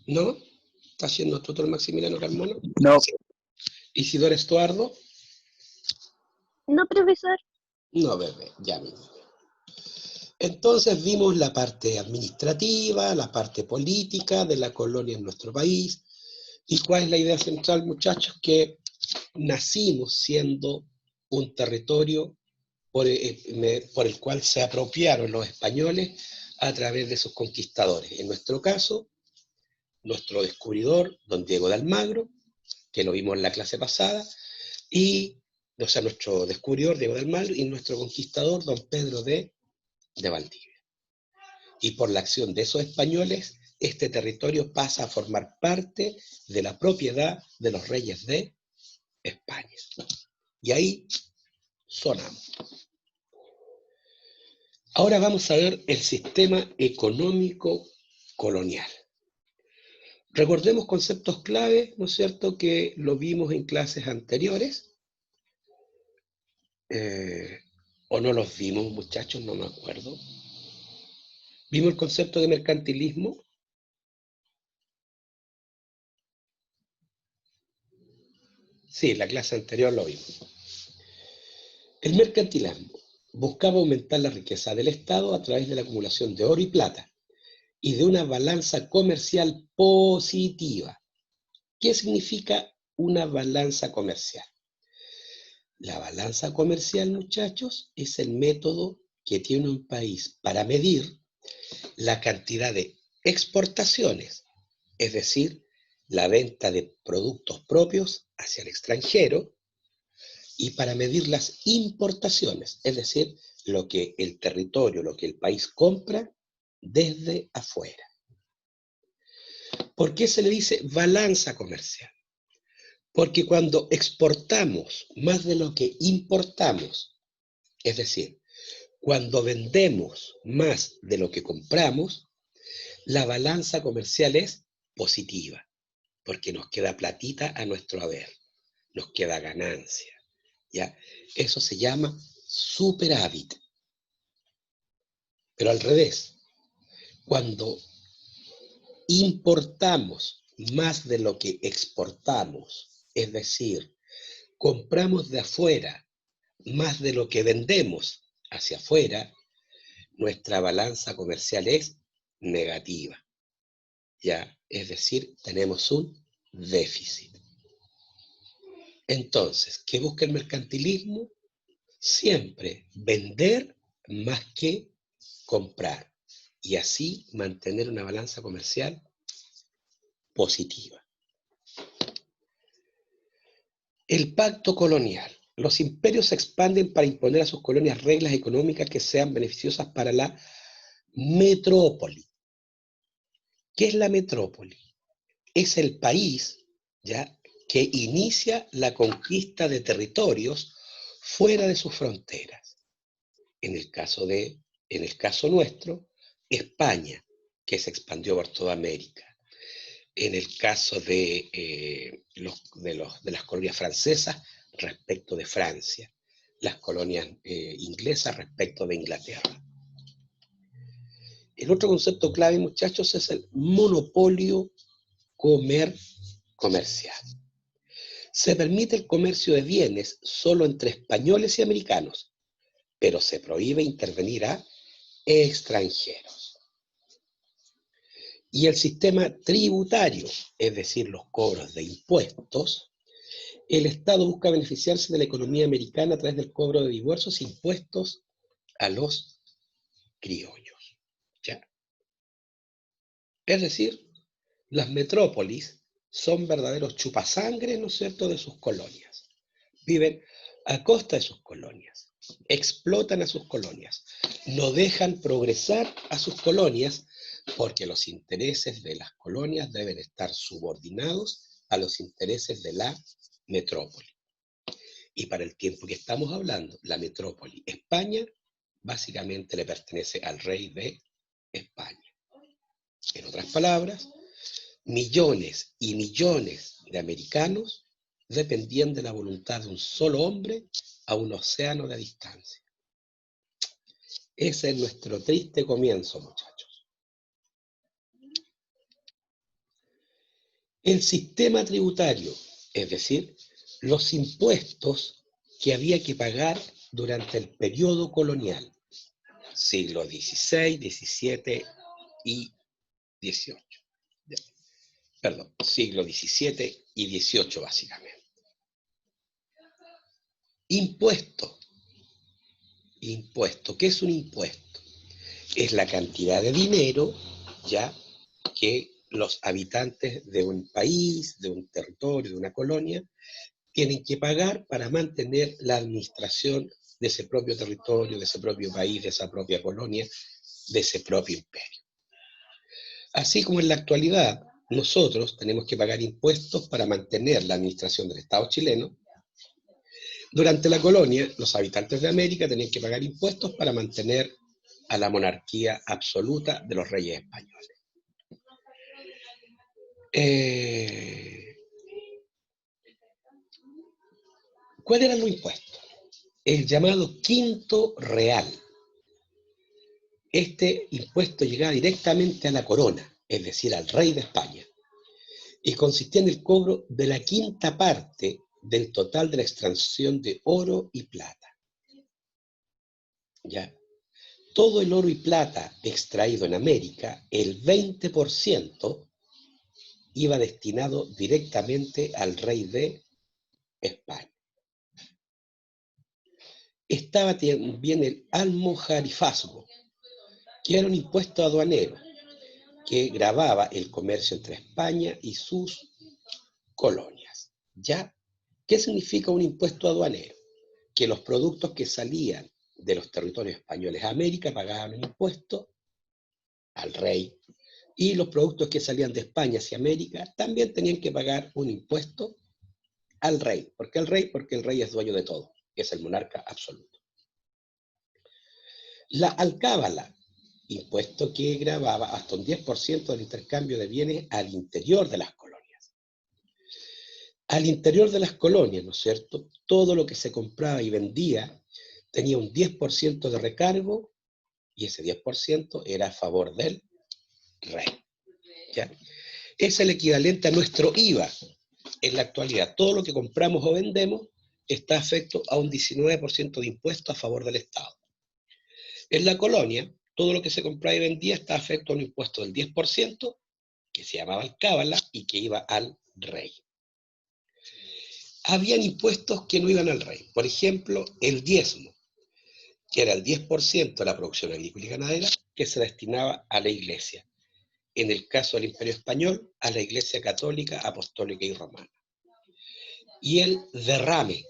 ¿No? ¿Está haciendo todo el Maximiliano Carmona? No. ¿Isidoro Estuardo? No, profesor. No, bebé, ya mismo. Entonces vimos la parte administrativa, la parte política de la colonia en nuestro país. ¿Y cuál es la idea central, muchachos? Que nacimos siendo un territorio por el cual se apropiaron los españoles a través de sus conquistadores. En nuestro caso, nuestro descubridor, don Diego de Almagro, que lo vimos en la clase pasada, o sea, nuestro descubridor, Diego de Almagro, y nuestro conquistador, don Pedro de Valdivia. Y por la acción de esos españoles, este territorio pasa a formar parte de la propiedad de los reyes de España. Y ahí sonamos. Ahora vamos a ver el sistema económico colonial. Recordemos conceptos clave, ¿no es cierto?, que lo vimos en clases anteriores. ¿O no los vimos, muchachos? No me acuerdo. ¿Vimos el concepto de mercantilismo? Sí, la clase anterior lo vimos. El mercantilismo buscaba aumentar la riqueza del Estado a través de la acumulación de oro y plata y de una balanza comercial positiva. ¿Qué significa una balanza comercial? La balanza comercial, muchachos, es el método que tiene un país para medir la cantidad de exportaciones, es decir, la venta de productos propios hacia el extranjero, y para medir las importaciones, es decir, lo que el territorio, lo que el país compra desde afuera. ¿Por qué se le dice balanza comercial? Porque cuando exportamos más de lo que importamos, es decir, cuando vendemos más de lo que compramos, la balanza comercial es positiva, porque nos queda platita a nuestro haber, nos queda ganancia, ¿ya? Eso se llama superávit. Pero al revés, cuando importamos más de lo que exportamos, es decir, compramos de afuera más de lo que vendemos hacia afuera, nuestra balanza comercial es negativa. ¿Ya? Es decir, tenemos un déficit. Entonces, ¿qué busca el mercantilismo? Siempre vender más que comprar y así mantener una balanza comercial positiva. El pacto colonial. Los imperios se expanden para imponer a sus colonias reglas económicas que sean beneficiosas para la metrópoli. ¿Qué es la metrópoli? Es el país, ¿ya?, que inicia la conquista de territorios fuera de sus fronteras. En el caso nuestro, España, que se expandió por toda América. En el caso de las colonias francesas respecto de Francia, las colonias inglesas respecto de Inglaterra. El otro concepto clave, muchachos, es el monopolio comercial. Se permite el comercio de bienes solo entre españoles y americanos, pero se prohíbe intervenir a extranjeros. Y el sistema tributario, es decir, los cobros de impuestos, el Estado busca beneficiarse de la economía americana a través del cobro de diversos impuestos a los criollos. ¿Ya? Es decir, las metrópolis son verdaderos chupasangres, ¿no es cierto?, de sus colonias. Viven a costa de sus colonias, explotan a sus colonias, no dejan progresar a sus colonias porque los intereses de las colonias deben estar subordinados a los intereses de la metrópoli. Y para el tiempo que estamos hablando, la metrópoli España básicamente le pertenece al rey de España. En otras palabras, millones y millones de americanos dependían de la voluntad de un solo hombre a un océano de distancia. Ese es nuestro triste comienzo, muchachos. El sistema tributario, es decir, los impuestos que había que pagar durante el periodo colonial, siglo XVI, XVII y XVIII. Perdón, siglo XVII y XVIII básicamente. Impuesto. Impuesto. ¿Qué es un impuesto? Es la cantidad de dinero, ya, que los habitantes de un país, de un territorio, de una colonia, tienen que pagar para mantener la administración de ese propio territorio, de ese propio país, de esa propia colonia, de ese propio imperio. Así como en la actualidad, nosotros tenemos que pagar impuestos para mantener la administración del Estado chileno. Durante la colonia, los habitantes de América tenían que pagar impuestos para mantener a la monarquía absoluta de los reyes españoles. ¿Cuáles eran los impuestos? El llamado quinto real. Este impuesto llegaba directamente a la corona, es decir, al rey de España, y consistía en el cobro de la quinta parte del total de la extracción de oro y plata. ¿Ya? Todo el oro y plata extraído en América, el 20% iba destinado directamente al rey de España. Estaba también el almojarifazgo, que era un impuesto aduanero que gravaba el comercio entre España y sus colonias. ¿Ya? ¿Qué significa un impuesto aduanero? Que los productos que salían de los territorios españoles a América pagaban un impuesto al rey, y los productos que salían de España hacia América también tenían que pagar un impuesto al rey. ¿Por qué al rey? Porque el rey es dueño de todo, es el monarca absoluto. La alcábala, impuesto que gravaba hasta un 10% del intercambio de bienes al interior de las colonias. Al interior de las colonias, ¿no es cierto?, todo lo que se compraba y vendía tenía un 10% de recargo, y ese 10% era a favor del rey. ¿Ya? Es el equivalente a nuestro IVA en la actualidad. Todo lo que compramos o vendemos está afecto a un 19% de impuesto a favor del Estado. En la colonia, todo lo que se compraba y vendía está afecto a un impuesto del 10%, que se llamaba alcábala y que iba al rey. Habían impuestos que no iban al rey. Por ejemplo, el diezmo, que era el 10% de la producción agrícola y ganadera, que se destinaba a la iglesia. En el caso del Imperio Español, a la Iglesia Católica, Apostólica y Romana. Y el derrame,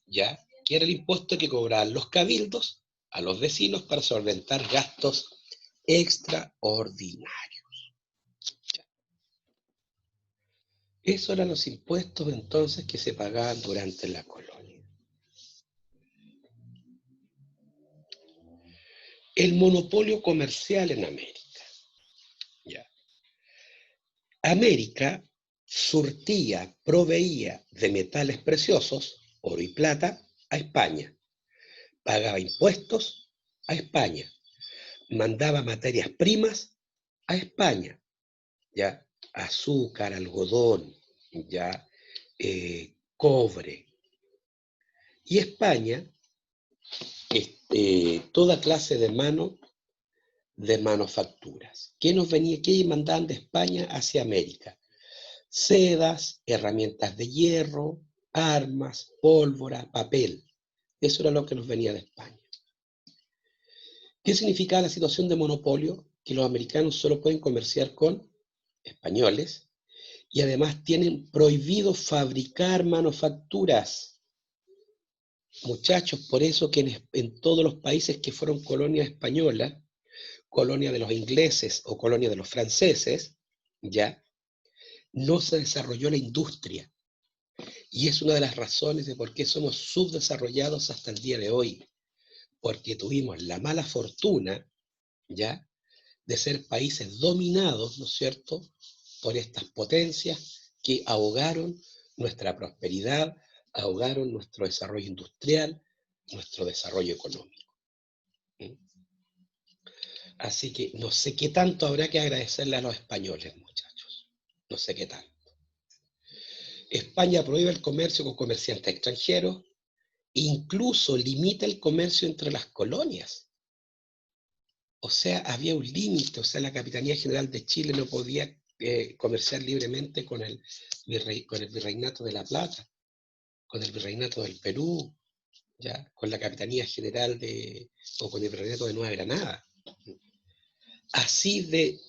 ¿ya? Que era el impuesto que cobraban los cabildos a los vecinos para solventar gastos extraordinarios. ¿Ya? Esos eran los impuestos entonces que se pagaban durante la colonia. El monopolio comercial en América. ¿Ya? América surtía, proveía de metales preciosos, oro y plata, a España. Pagaba impuestos a España. Mandaba materias primas a España. ¿Ya? Azúcar, algodón, ¿ya? Cobre. Y España, toda clase de manufacturas. ¿Qué mandaban de España hacia América? Sedas, herramientas de hierro, armas, pólvora, papel. Eso era lo que nos venía de España. ¿Qué significaba la situación de monopolio? Que los americanos solo pueden comerciar con españoles y además tienen prohibido fabricar manufacturas. Muchachos, por eso que en todos los países que fueron colonias españolas, colonia de los ingleses o colonia de los franceses, ya, no se desarrolló la industria. Y es una de las razones de por qué somos subdesarrollados hasta el día de hoy. Porque tuvimos la mala fortuna, ya, de ser países dominados, ¿no es cierto?, por estas potencias que ahogaron nuestra prosperidad, ahogaron nuestro desarrollo industrial, nuestro desarrollo económico. Así que no sé qué tanto habrá que agradecerle a los españoles, muchachos. No sé qué tanto. España prohíbe el comercio con comerciantes extranjeros, incluso limita el comercio entre las colonias. O sea, había un límite, o sea, la Capitanía General de Chile no podía comerciar libremente con el Virreinato de La Plata, con el Virreinato del Perú, ¿ya? Con la Capitanía General o con el Virreinato de Nueva Granada. Así de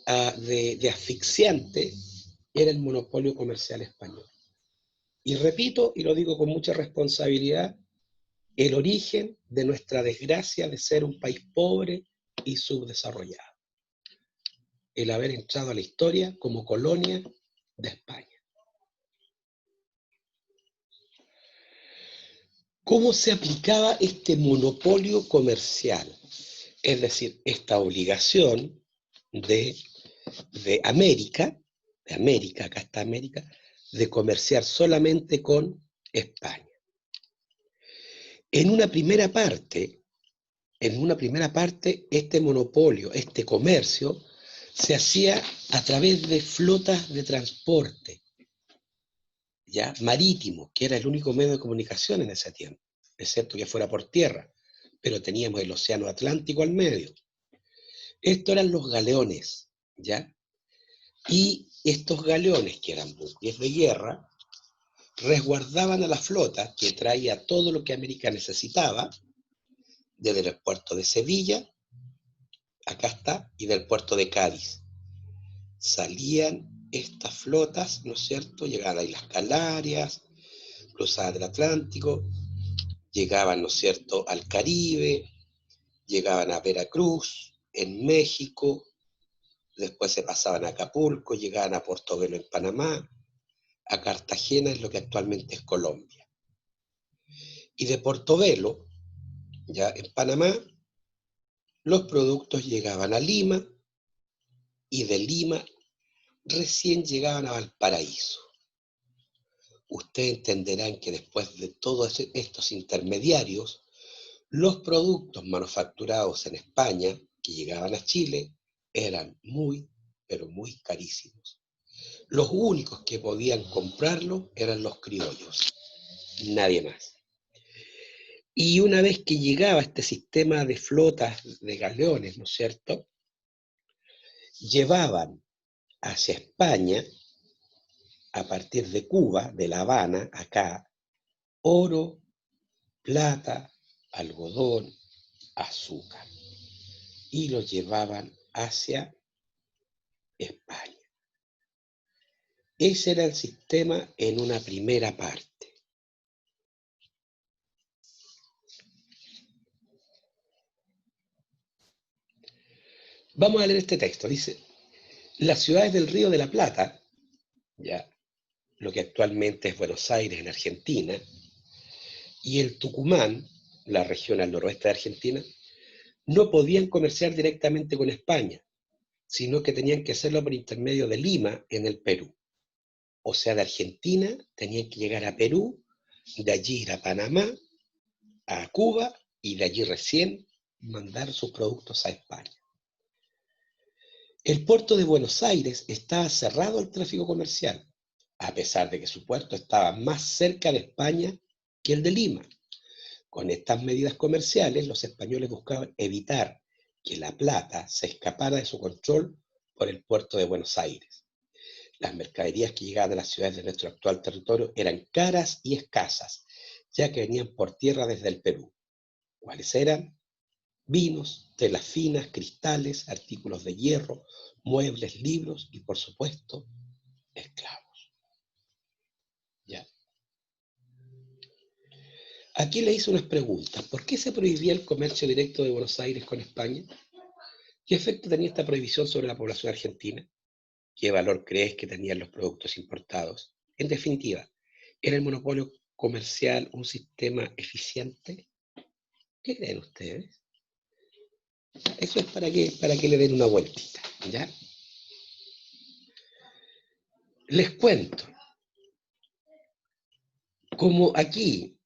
asfixiante era el monopolio comercial español. Y repito, y lo digo con mucha responsabilidad, el origen de nuestra desgracia de ser un país pobre y subdesarrollado. El haber entrado a la historia como colonia de España. ¿Cómo se aplicaba este monopolio comercial? Es decir, esta obligación de América, acá está América, de comerciar solamente con España. En una primera parte, este monopolio, este comercio, se hacía a través de flotas de transporte, ¿ya? Marítimo, que era el único medio de comunicación en ese tiempo, excepto que fuera por tierra, pero teníamos el océano Atlántico al medio. Estos eran los galeones, ¿ya? Y estos galeones, que eran buques de guerra, resguardaban a la flota que traía todo lo que América necesitaba, desde el puerto de Sevilla, acá está, y del puerto de Cádiz. Salían estas flotas, ¿no es cierto? Llegaban a las Islas Canarias, cruzaban el Atlántico, llegaban, ¿no es cierto?, al Caribe, llegaban a Veracruz, en México, después se pasaban a Acapulco, llegaban a Portobelo en Panamá, a Cartagena, es lo que actualmente es Colombia. Y de Portobelo, ya en Panamá, los productos llegaban a Lima, y de Lima recién llegaban a Valparaíso. Ustedes entenderán que después de todos estos intermediarios, los productos manufacturados en España, que llegaban a Chile, eran muy, pero muy carísimos. Los únicos que podían comprarlo eran los criollos, nadie más. Y una vez que llegaba este sistema de flotas de galeones, ¿no es cierto?, llevaban hacia España, a partir de Cuba, de La Habana, acá, oro, plata, algodón, azúcar, y lo llevaban hacia España. Ese era el sistema en una primera parte. Vamos a leer este texto. Dice, las ciudades del Río de la Plata, ya, lo que actualmente es Buenos Aires en Argentina, y el Tucumán, la región al noroeste de Argentina, no podían comerciar directamente con España, sino que tenían que hacerlo por intermedio de Lima en el Perú. O sea, de Argentina tenían que llegar a Perú, de allí ir a Panamá, a Cuba, y de allí recién mandar sus productos a España. El puerto de Buenos Aires estaba cerrado al tráfico comercial, a pesar de que su puerto estaba más cerca de España que el de Lima. Con estas medidas comerciales, los españoles buscaban evitar que la plata se escapara de su control por el puerto de Buenos Aires. Las mercaderías que llegaban a las ciudades de nuestro actual territorio eran caras y escasas, ya que venían por tierra desde el Perú. ¿Cuáles eran? Vinos, telas finas, cristales, artículos de hierro, muebles, libros y, por supuesto, esclavos. ¿Ya? Aquí le hice unas preguntas. ¿Por qué se prohibía el comercio directo de Buenos Aires con España? ¿Qué efecto tenía esta prohibición sobre la población argentina? ¿Qué valor crees que tenían los productos importados? En definitiva, ¿era el monopolio comercial un sistema eficiente? ¿Qué creen ustedes? Eso es para que le den una vueltita, ¿ya? Les cuento, como aquí,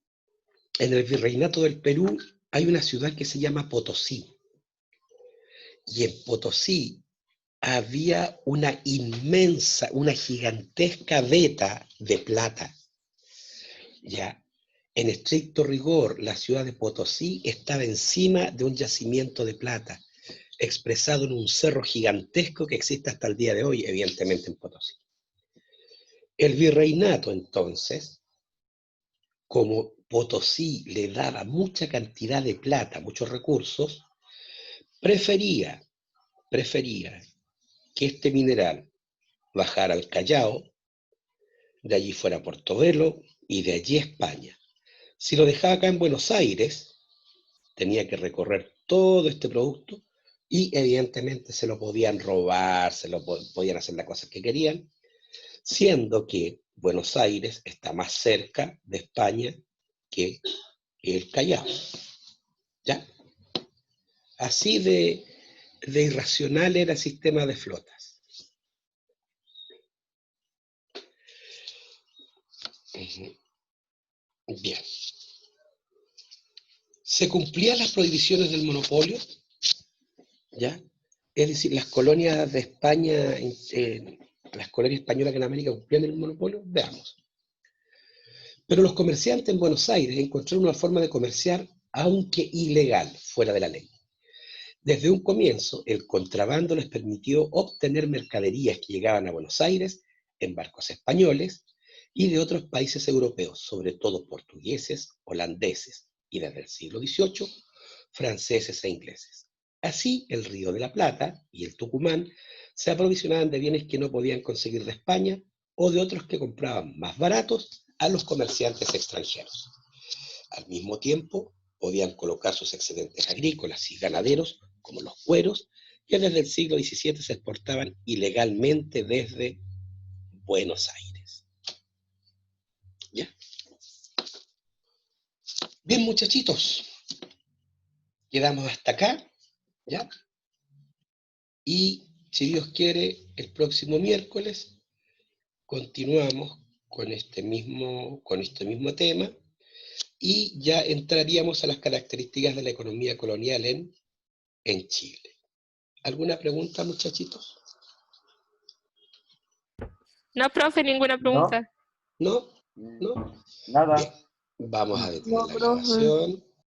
en el Virreinato del Perú, hay una ciudad que se llama Potosí, y en Potosí había una inmensa, una gigantesca veta de plata, ¿ya? En estricto rigor, la ciudad de Potosí estaba encima de un yacimiento de plata, expresado en un cerro gigantesco que existe hasta el día de hoy, evidentemente en Potosí. El virreinato, entonces, como Potosí le daba mucha cantidad de plata, muchos recursos, prefería que este mineral bajara al Callao, de allí fuera a Portobelo y de allí a España. Si lo dejaba acá en Buenos Aires, tenía que recorrer todo este producto y evidentemente se lo podían robar, podían hacer las cosas que querían, siendo que Buenos Aires está más cerca de España que el Callao. ¿Ya? Así de irracional era el sistema de flotas. Bien. ¿Se cumplían las prohibiciones del monopolio? ¿Ya? Es decir, las colonias de España, las colonias españolas en América cumplían el monopolio. Veamos. Pero los comerciantes en Buenos Aires encontraron una forma de comerciar, aunque ilegal, fuera de la ley. Desde un comienzo, el contrabando les permitió obtener mercaderías que llegaban a Buenos Aires en barcos españoles y de otros países europeos, sobre todo portugueses, holandeses y desde el siglo XVIII, franceses e ingleses. Así, el Río de la Plata y el Tucumán se aprovisionaban de bienes que no podían conseguir de España o de otros que compraban más baratos a los comerciantes extranjeros. Al mismo tiempo, podían colocar sus excedentes agrícolas y ganaderos, como los cueros, que desde el siglo XVII se exportaban ilegalmente desde Buenos Aires. ¿Ya? Bien, muchachitos, quedamos hasta acá, ¿ya? Y, si Dios quiere, el próximo miércoles continuamos con este mismo tema y ya entraríamos a las características de la economía colonial en Chile. ¿Alguna pregunta, muchachitos? No, profe, ninguna pregunta. ¿No? Mm, ¿No? Nada. Bien, vamos a detener No, la profe. grabación.